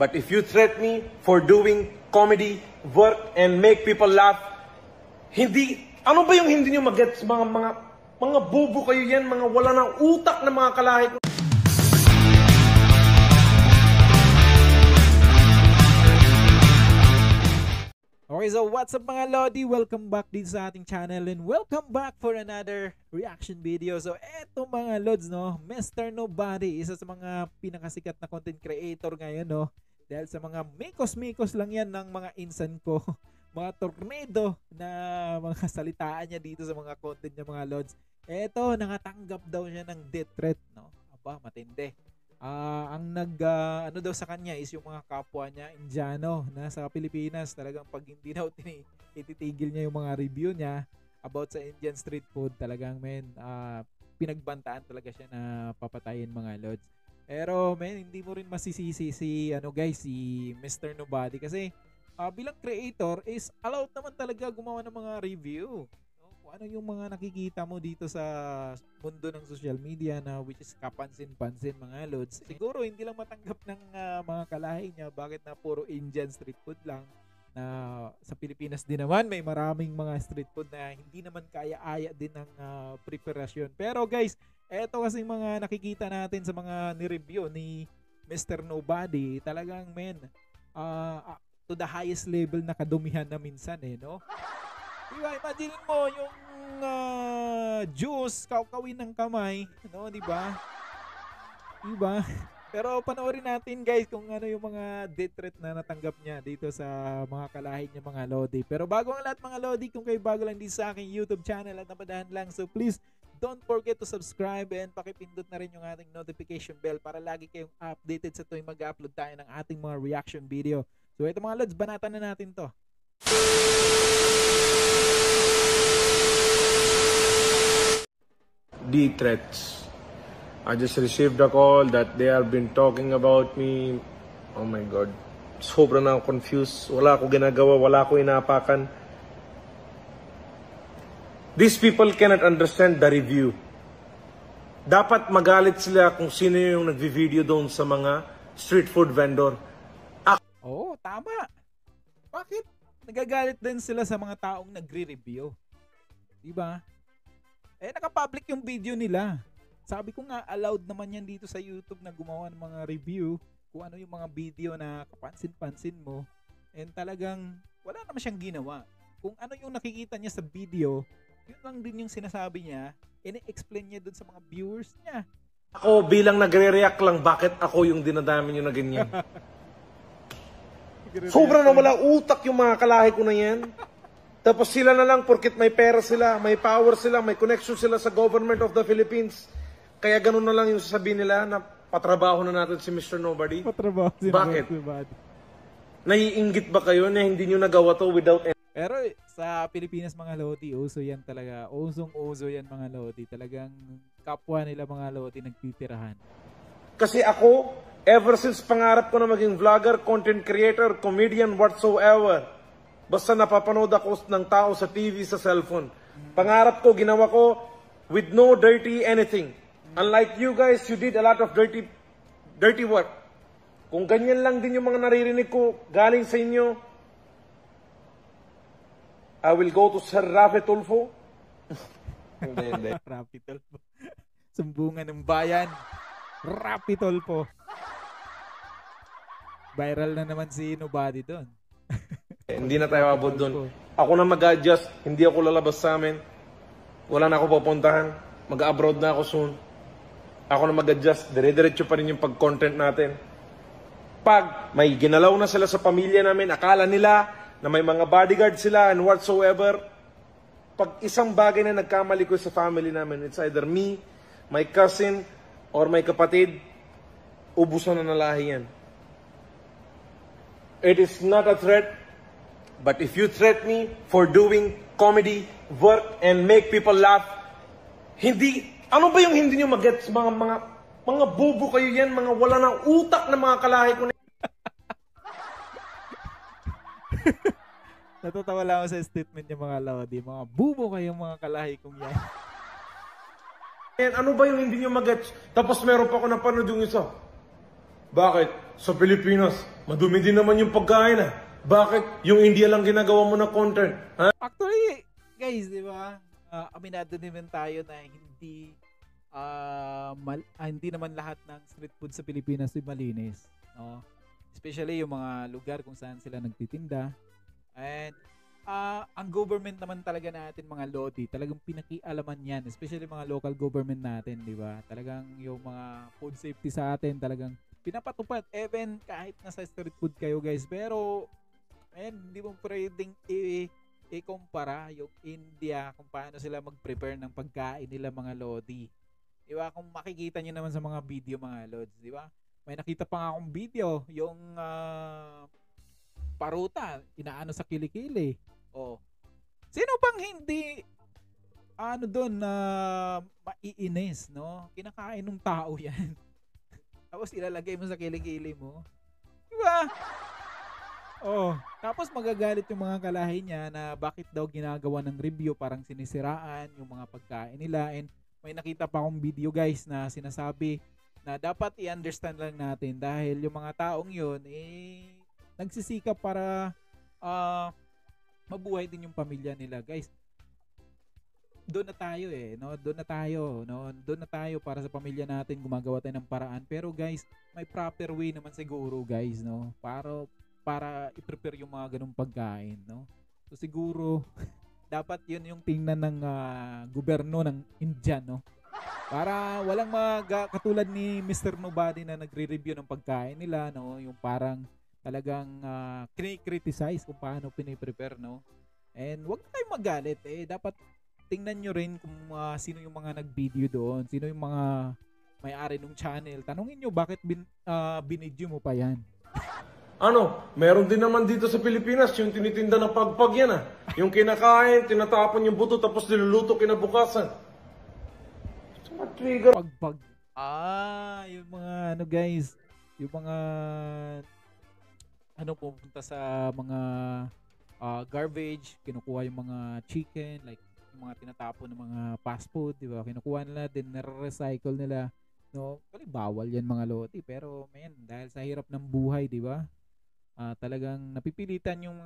But if you threat me for doing comedy, work, and make people laugh, ano ba yung hindi nyo mag-gets? Mga bobo kayo yan, mga wala ng utak na mga kalahi. Okay, so what's up mga Lodi? Welcome back dito sa ating channel and welcome back for another reaction video. So eto mga Lods, no, Mr. Nobody, isa sa mga pinakasikat na content creator ngayon, no. Dahil sa mga mikos-mikos lang yan ng mga insan ko, mga tornado na mga salitaan niya dito sa mga content niya mga Lods. Eto, nakatanggap daw siya ng death threat, no. Aba, matindi. Ang ano daw sa kanya is yung mga kapwa niya Indiano na sa Pilipinas, talagang pag hindi daw ititigil niya yung mga review niya about sa Indian street food, talagang pinagbantaan talaga siya na papatayin mga Lods. Pero hindi mo rin masisisi si Mr. Nobody kasi bilang creator is allowed naman talaga gumawa ng mga review. Ano yung mga nakikita mo dito sa mundo ng social media na which is kapansin-pansin mga Lods. Siguro hindi lang matanggap ng mga kalahi niya bakit na puro Indian street food lang, na sa Pilipinas din naman may maraming mga street food na hindi naman kaya-aya din ng preparasyon. Pero guys, eto kasi mga nakikita natin sa mga ni-review ni Mr. Nobody, talagang to the highest level na kadumihan na minsan no? Diba, imagine mo yung juice, kawkawin ng kamay, no, diba? Diba? Pero panoorin natin guys kung ano yung mga death threat na natanggap niya dito sa mga kalahi niya mga Lodi. Pero bago ang lahat mga Lodi, kung kayo bago lang din sa aking YouTube channel at napadahan lang, so please don't forget to subscribe and pakipindot na rin yung ating notification bell para lagi kayong updated sa tuwing mag-upload tayo ng ating mga reaction video. So ito mga Lods, banatan na natin to. The threats. I just received a call that they have been talking about me. Oh my God. Sobrang na confused. Wala ako ginagawa, wala ako inapakan. These people cannot understand the review. Dapat magalit sila kung sino yung nagvi-video doon sa mga street food vendor. Oo, tama. Bakit? Nagagalit din sila sa mga taong nagre-review. Diba? Naka-public yung video nila. Sabi ko nga, allowed naman yan dito sa YouTube na gumawa ng mga review kung ano yung mga video na kapansin-pansin mo. And talagang wala naman siyang ginawa. Kung ano yung nakikita niya sa video, yun lang din yung sinasabi niya, ini-explain niya dun sa mga viewers niya. Ako bilang nagre-react lang, bakit ako yung dinadami nyo na ganyan? Sobrang na wala utak yung mga kalahi ko na yan. Tapos sila na lang, porkit may pera sila, may power sila, may connection sila sa government of the Philippines. Kaya ganun na lang yung sasabihin nila na patrabaho na natin si Mr. Nobody. Patrabaho si Bakit? Mr. Nobody. Naiinggit ba kayo na hindi nyo nagawa to without any... Pero sa Pilipinas mga Lodi, uso yan talaga. Usong-uso yan mga Lodi. Talagang kapwa nila mga Lodi nagtitirahan. Kasi ako, ever since pangarap ko na maging vlogger, content creator, comedian, whatsoever, basta napapanood ako ng tao sa TV, sa cellphone. Pangarap ko, ginawa ko with no dirty anything. Unlike you guys, you did a lot of dirty work. Kung ganyan lang din yung mga naririnig ko galing sa inyo, I will go to Sir Rafi Tulfo. Hindi. Rafi Tulfo. Sumbungan ng bayan. Rafi Tulfo. Viral na naman si Nobody doon. Hindi na tayo abot doon. Ako na mag-adjust. Hindi ako lalabas sa amin. Wala na ako pupuntahan. Mag-abroad na ako soon. Ako na mag-adjust. Dire-diretso pa rin yung pag-content natin. Pag may ginalaw na sila sa pamilya namin, akala nila na may mga bodyguard sila and whatsoever. Pag isang bagay na nagkamali ko sa family namin, it's either me, my cousin, or my kapatid, ubusan na nalahi yan. It is not a threat. But if you threat me for doing comedy, work, and make people laugh, ano ba yung hindi nyo mag-gets? Mga bobo kayo yan, mga wala ng utak na mga kalahi ko na. Natatawa lang ako sa statement niya mga Lodi. Mga bobo kayong mga kalahi kong yan. Ano ba yung hindi nyo mag-gets? Tapos meron pa ako napanood yung isa. Bakit? Sa Pilipinas, madumi din naman yung pagkain ah. Bakit? Yung India lang ginagawa mo na content. Ha? Actually, guys, di ba? Aminado naman tayo na hindi naman lahat ng street food sa Pilipinas ay malinis, no? Especially yung mga lugar kung saan sila nagtitinda. And ang government naman talaga natin, mga lodi, talagang pinakialaman yan, especially mga local government natin, di ba? Talagang yung mga food safety sa atin talagang pinapatupad, even kahit nasa street food kayo, guys. Pero hindi mo pwedeng i-kumpara yung India kung paano sila mag-prepare ng pagkain nila, mga lodi. Di ba? Kung makikita nyo naman sa mga video, mga lods, di ba? May nakita pa nga akong video, yung paruta, inaano sa kilikili. Oh. Sino bang hindi doon na maiinis, no? Kinakain ng tao yan. Tapos ilalagay mo sa kilikili mo. Di ba? Oh, tapos magagalit yung mga kalahi niya na bakit daw ginagawa ng review, parang sinisiraan yung mga pagkain nila. And may nakita pa akong video, guys, na sinasabi na dapat i-understand lang natin dahil yung mga taong yun nagsisikap para mabuhay din yung pamilya nila, guys. Doon na tayo no? Doon na tayo para sa pamilya natin, gumagawa tayo ng paraan. Pero guys, may proper way naman siguro, guys, no? Para i-prepare yung mga ganung pagkain, no? So siguro dapat yun yung tingnan ng gobyerno ng India, no? Para walang katulad ni Mr. Nobody na nagre-review ng pagkain nila, no? Yung parang talagang criticize kung paano piniprepare, no? And wag na kayong magalit, dapat tingnan nyo rin kung sino yung mga nag-video doon, sino yung mga may-ari ng channel. Tanungin nyo bakit binidyo mo pa yan. Meron din naman dito sa Pilipinas yung tinitinda ng pagpag yan ah. Yung kinakain, tinatapon yung buto tapos niluluto kinabukasan. Trigger. Pagpag. Yung mga guys, yung mga pupunta sa mga garbage, kinukuha yung mga chicken, like yung mga tinatapon ng mga fast food, di ba? Kinukuha nila din, nare-recycle nila. No, bawal yan, mga lodi, pero man, dahil sa hirap ng buhay, di ba? Talagang napipilitan yung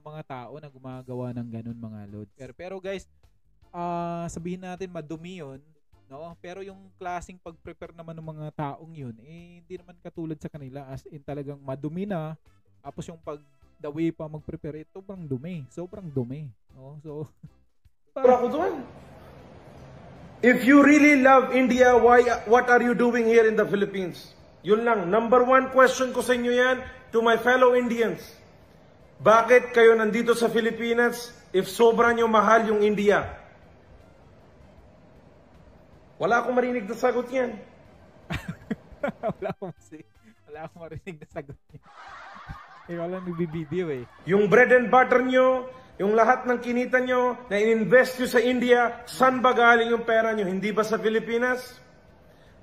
mga tao na gumagawa ng ganun, mga lods. Pero guys, sabihin natin madumi yun, no? Pero yung klaseng pag-prepare naman ng mga taong yun, hindi naman katulad sa kanila, as in talagang madumi na, tapos yung the way pa mag-prepare, sobrang dumi, no? So, ako doon. If you really love India, what are you doing here in the Philippines? Yun lang. Number one question ko sa inyo yan, to my fellow Indians. Bakit kayo nandito sa Pilipinas if sobra nyo mahal yung India? Wala akong marinig na sagot yan. wala akong marinig na sagot yan. Wala nagbibideo Yung bread and butter nyo, yung lahat ng kinita nyo, na in-invest nyo sa India, saan ba galing yung pera nyo? Hindi ba sa Pilipinas?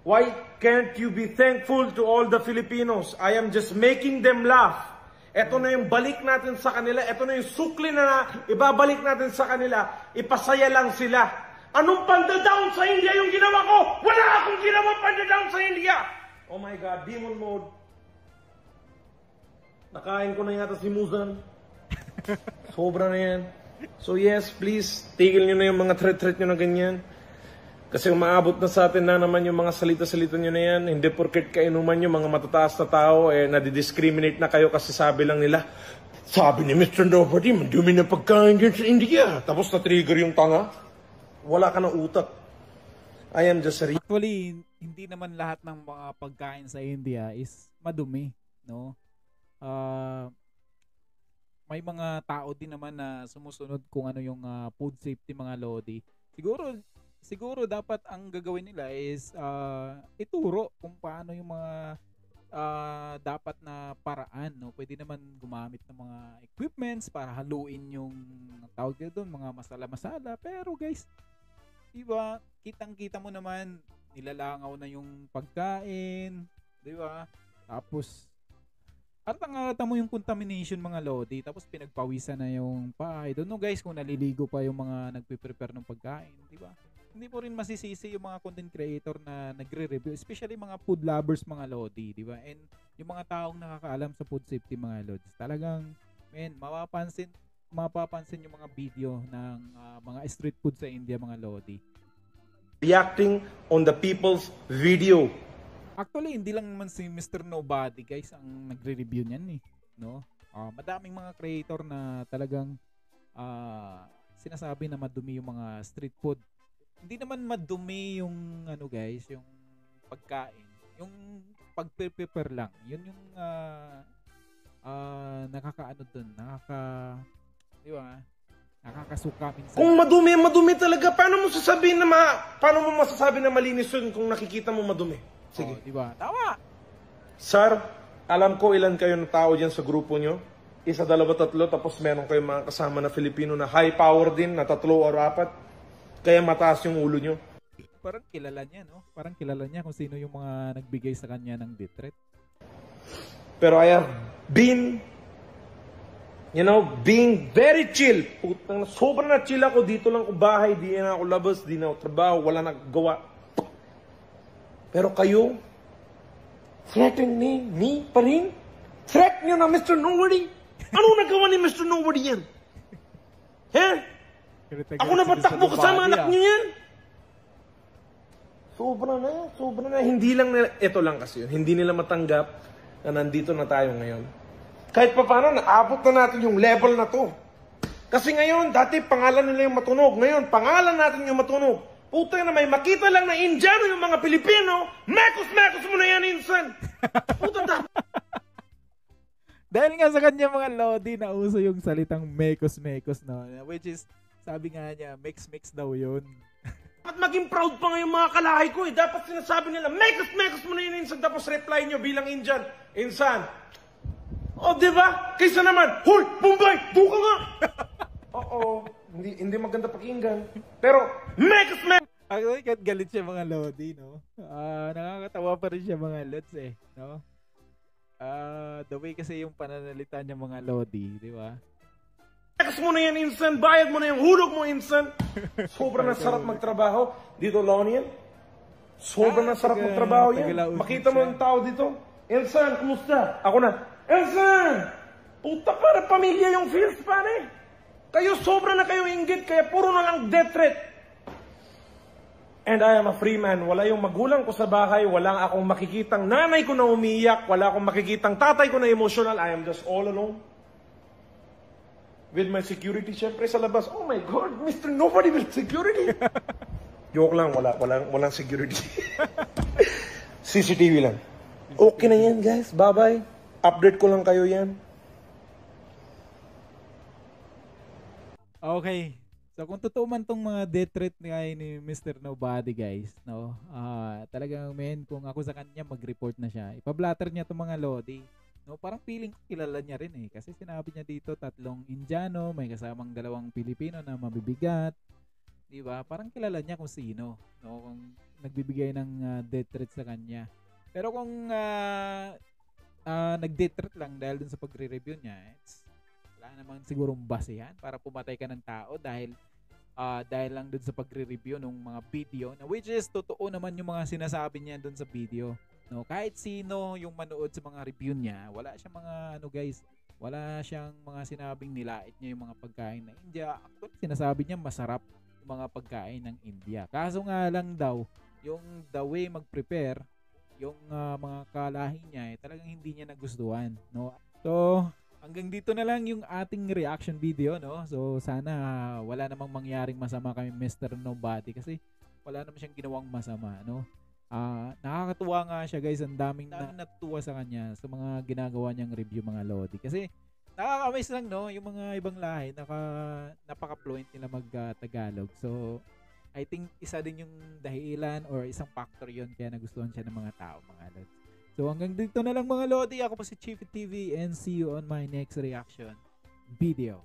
Why can't you be thankful to all the Filipinos? I am just making them laugh. Ito na yung balik natin sa kanila. Ito na yung sukli na ibabalik natin sa kanila. Ipasaya lang sila. Anong panda-down sa India yung ginawa ko? Wala akong ginawa panda-down sa India! Oh my God, demon mode. Nakain ko na yata si Muzan. Sobra na yan. So yes, please, tigil nyo na yung mga threat nyo na ganyan. Kasi umaabot na sa atin na naman yung mga salita-salita nyo na yan. Hindi porket kainuman yung mga matataas na tao, nadidiscriminate na kayo kasi sabi lang nila, sabi ni Mr. Nobody, madumi na pagkain dyan sa India. Tapos na-trigger yung tanga. Wala ka ng utak. I am just Actually, hindi naman lahat ng mga pagkain sa India is madumi, no? May mga tao din naman na sumusunod kung ano yung food safety, mga lodi. Siguro dapat ang gagawin nila is ituro kung paano yung mga dapat na paraan, no? Pwede naman gumamit ng mga equipments para haluin yung tawag doon, mga masala-masala. Pero guys, diba, kitang-kita mo naman nilalangaw na yung pagkain, diba? Tapos Artang-arta mo yung contamination, mga lodi, tapos pinagpawisan na yung pa. I don't know guys kung naliligo pa yung mga nagpe-prepare ng pagkain, di ba? hindi mo rin masisisi yung mga content creator na nagre-review, especially mga food lovers, mga lodi, di ba? And yung mga taong nakakaalam sa food safety, mga lods, talagang mapapansin yung mga video ng mga street food sa India, mga lodi. Reacting on the people's video. Actually, hindi lang naman si Mr. Nobody, guys, ang nagre-review niyan, eh, no? Madaming mga creator na talagang sinasabi na madumi yung mga street food. Hindi naman madumi yung guys, yung pagkain, yung pag-prepare lang. Yun yung nakakaano dun, di ba? Nakakasuka minsan. Kung madumi talaga, paano mo masasabi na malinis yun kung nakikita mo madumi? Sige. Di ba? Tama. Sir, alam ko ilan kayo na tao dyan sa grupo nyo. 1, 2, 3, tapos meron kayong mga kasama na Filipino na high power din, na 3 o 4. Kaya mataas yung ulo nyo. Parang kilala niya, no? Parang kilala niya kung sino yung mga nagbigay sa kanya ng death threat. Pero I have been, being very chill. Sobrang na chill ako. Dito lang ako bahay, di na ako labas, di na ako trabaho, wala nagagawa. Pero kayo, threatening me pa rin? Threat nyo na Mr. Nobody? Ano nagawa ni Mr. Nobody yan? Ako na patakbo kasama anak nyo yan? Sobra na. Hindi lang nila, ito lang kasi yun, hindi nila matanggap na nandito na tayo ngayon. Kahit pa paano, naabot na natin yung level na to. Kasi ngayon, dati pangalan nila yung matunog. Ngayon, pangalan natin yung matunog. Puta na may makita lang na Indiano yung mga Pilipino, mekos mo na yan, insan. Puta na. Dahil nga sa kanya, mga lodi, na uso yung salitang mekos, no? Which is, sabi nga niya, mix daw yun. At maging proud pa nga yung mga kalahi ko eh. Dapat sinasabi nila, mekos mo na yan, insan. Tapos reply nyo bilang Indian, insan. O, diba? Kaysa naman, hoy, Bombay, buka nga. Oo, hindi maganda pakinggan. Pero, mekos. Actually, kahit galit siya, mga lodi, no? Nakakatawa pa rin siya, mga lods, eh, no? The way kasi yung pananalita niya, mga lodi, di ba? Mekos mo na yan, insan. Bayad mo na yung hulog mo, insan. Sobrang nasarap magtrabaho. Dito, Lonian. Sobrang nasarap magtrabaho yan. Makita mo yung tao dito. Insan, kumusta? Ako na. Insan! Puta, para pamilya yung feels, pare. Kayo, sobra na kayo inggit, kaya puro na lang death threat. And I am a free man. Wala yung magulang ko sa bahay, wala akong makikitang nanay ko na umiiyak, wala akong makikitang tatay ko na emotional. I am just all alone. With my security, syempre sa labas. Oh my God, Mr. Nobody with security. Joke lang, walang security. CCTV lang. Okay na yan, guys. Bye-bye. Update ko lang kayo yan. Okay. So kung totoo man tong mga death threat ni Mr. Nobody, guys, no? Talagang kung ako sa kanya, mag-report na siya. Ipa-blatter niya tong mga lodi. No, parang feeling ko kilala niya rin, eh, kasi sinabi niya dito 3 Indiano, may kasamang 2 Pilipino na mabibigat. 'Di ba? Parang kilala niya kung sino, no? Kung nagbibigay ng death threat sa kanya. Pero kung nag-death threat lang dahil dun sa pagre-review niya, wala namang sigurong basehan para pumatay ka ng tao dahil lang dun sa pagre-review ng mga video, na which is totoo naman yung mga sinasabi niya dun sa video, no? Kahit sino yung manood sa mga review niya, wala siyang mga wala siyang mga sinabing nilait niya yung mga pagkain ng India. Actually, sinasabi niya masarap yung mga pagkain ng India. Kaso nga lang daw, yung the way mag-prepare, yung mga kalahi niya, talagang hindi niya nagustuhan, no? So, hanggang dito na lang yung ating reaction video, no? So, sana wala namang mangyaring masama kami Mr. Nobody, kasi wala naman siyang ginawang masama, no? Nakakatuwa nga siya, guys. Ang daming natutuwa sa kanya sa mga ginagawa niyang review, mga lodi. Kasi nakaka-amaze lang, no? Yung mga ibang lahi, napaka-fluent nila mag-Tagalog. So, I think isa din yung dahilan or isang factor yon kaya nagustuhan siya ng mga tao, mga lodi. So, hanggang dito na lang, mga lodi. Ako po si Chief TV and see you on my next reaction video.